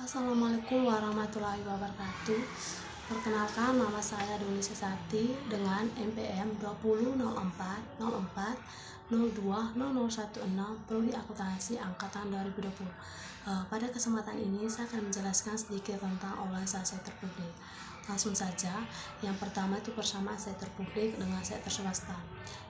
Assalamualaikum warahmatullahi wabarakatuh. Perkenalkan, nama saya Doni Sesati dengan NPM 20.04.04.02.0016 Prodi Akuntansi Angkatan 2020. Pada kesempatan ini saya akan menjelaskan sedikit tentang organisasi sektor publik. Langsung saja, yang pertama itu persamaan sektor publik dengan sektor swasta.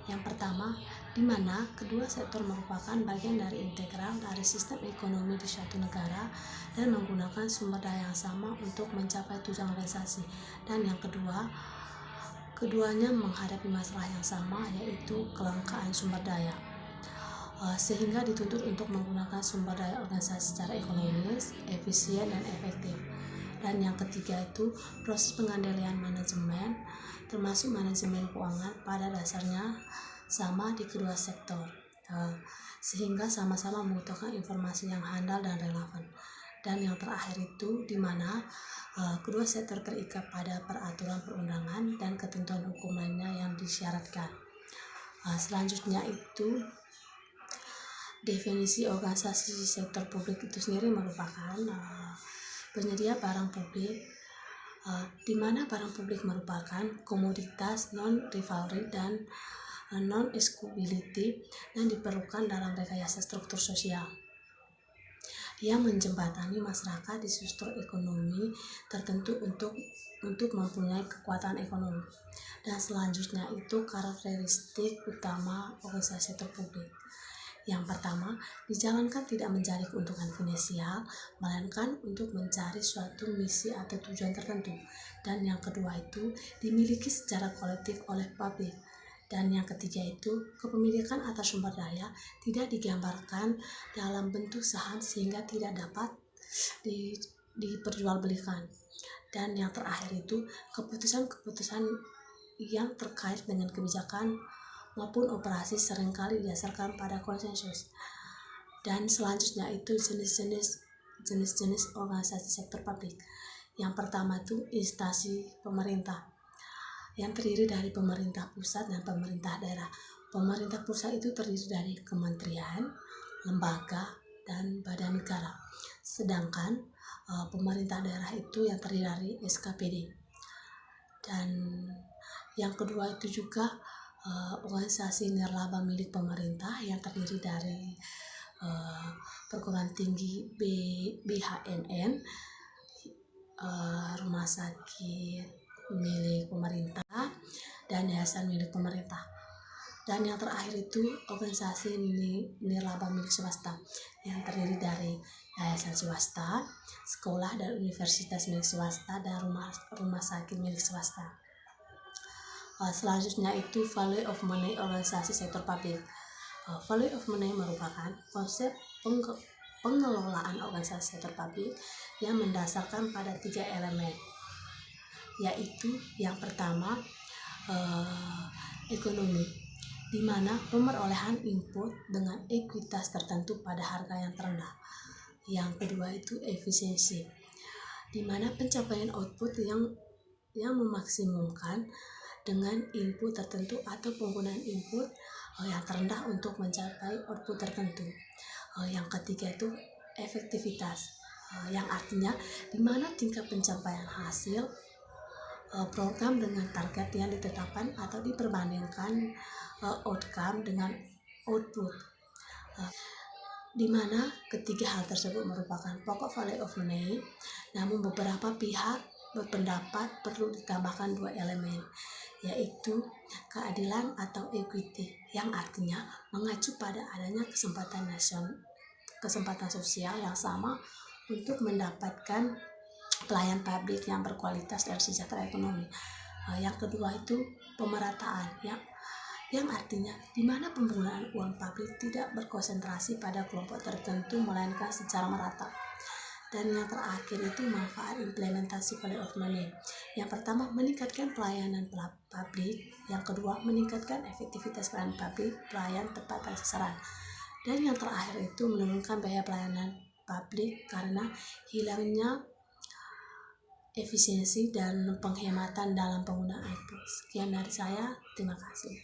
Yang pertama, di mana kedua sektor merupakan bagian dari integral dari sistem ekonomi di suatu negara dan menggunakan sumber daya yang sama untuk mencapai tujuan organisasi. Dan yang kedua, keduanya menghadapi masalah yang sama, yaitu kelangkaan sumber daya, sehingga dituntut untuk menggunakan sumber daya organisasi secara ekonomis, efisien, dan efektif. Dan yang ketiga itu proses pengendalian manajemen, termasuk manajemen keuangan, pada dasarnya sama di kedua sektor, sehingga sama-sama membutuhkan informasi yang handal dan relevan. Dan yang terakhir itu di mana kedua sektor terikat pada peraturan perundangan dan ketentuan hukum lainnya yang disyaratkan. Selanjutnya itu definisi organisasi sektor publik itu sendiri merupakan penyedia barang publik, di mana barang publik merupakan komoditas non-rivalry dan non-exclusivity yang diperlukan dalam rekayasa struktur sosial yang menjembatani masyarakat di struktur ekonomi tertentu untuk mempunyai kekuatan ekonomi. Dan selanjutnya itu karakteristik utama organisasi sektor publik. Yang pertama, dijalankan tidak mencari keuntungan finansial, melainkan untuk mencari suatu misi atau tujuan tertentu. Dan yang kedua itu dimiliki secara kolektif oleh publik. Dan yang ketiga itu kepemilikan atas sumber daya tidak digambarkan dalam bentuk saham sehingga tidak dapat diperjualbelikan. Dan yang terakhir itu keputusan-keputusan yang terkait dengan kebijakan maupun operasi seringkali didasarkan pada konsensus. Dan selanjutnya itu jenis-jenis organisasi sektor publik. Yang pertama itu instansi pemerintah, yang terdiri dari pemerintah pusat dan pemerintah daerah. Pemerintah pusat itu terdiri dari kementerian, lembaga, dan badan negara. Sedangkan pemerintah daerah itu yang terdiri dari SKPD. Dan yang kedua itu juga organisasi nirlaba milik pemerintah yang terdiri dari perguruan tinggi BHNN, rumah sakit milik pemerintah, dan yayasan milik pemerintah. Dan yang terakhir itu organisasi nirlaba milik swasta yang terdiri dari yayasan swasta, sekolah dan universitas milik swasta, dan rumah sakit milik swasta. Selanjutnya itu value of money organisasi sektor publik. Value of money merupakan konsep pengelolaan organisasi sektor publik yang mendasarkan pada 3 elemen, yaitu yang pertama ekonomi, di mana pemerolehan input dengan ekuitas tertentu pada harga yang terendah. Yang kedua itu efisiensi, di mana pencapaian output yang memaksimumkan dengan input tertentu atau penggunaan input yang terendah untuk mencapai output tertentu. Yang ketiga itu efektivitas, yang artinya di mana tingkat pencapaian hasil program dengan target yang ditetapkan atau diperbandingkan outcome dengan output, di mana ketiga hal tersebut merupakan pokok value of money. Namun beberapa pihak berpendapat perlu ditambahkan 2 elemen, yaitu keadilan atau equity, yang artinya mengacu pada adanya kesempatan sosial yang sama untuk mendapatkan pelayan publik yang berkualitas dan sejahtera ekonomi. Yang kedua itu pemerataan, yang artinya di mana penggunaan uang publik tidak berkonsentrasi pada kelompok tertentu melainkan secara merata. Dan yang terakhir itu manfaat implementasi value of money. Yang pertama meningkatkan pelayanan publik, yang kedua meningkatkan efektivitas pelayanan publik, pelayan tepat pada sasaran, dan yang terakhir itu menurunkan biaya pelayanan publik karena hilangnya efisiensi dan penghematan dalam penggunaan input. Sekian dari saya, terima kasih.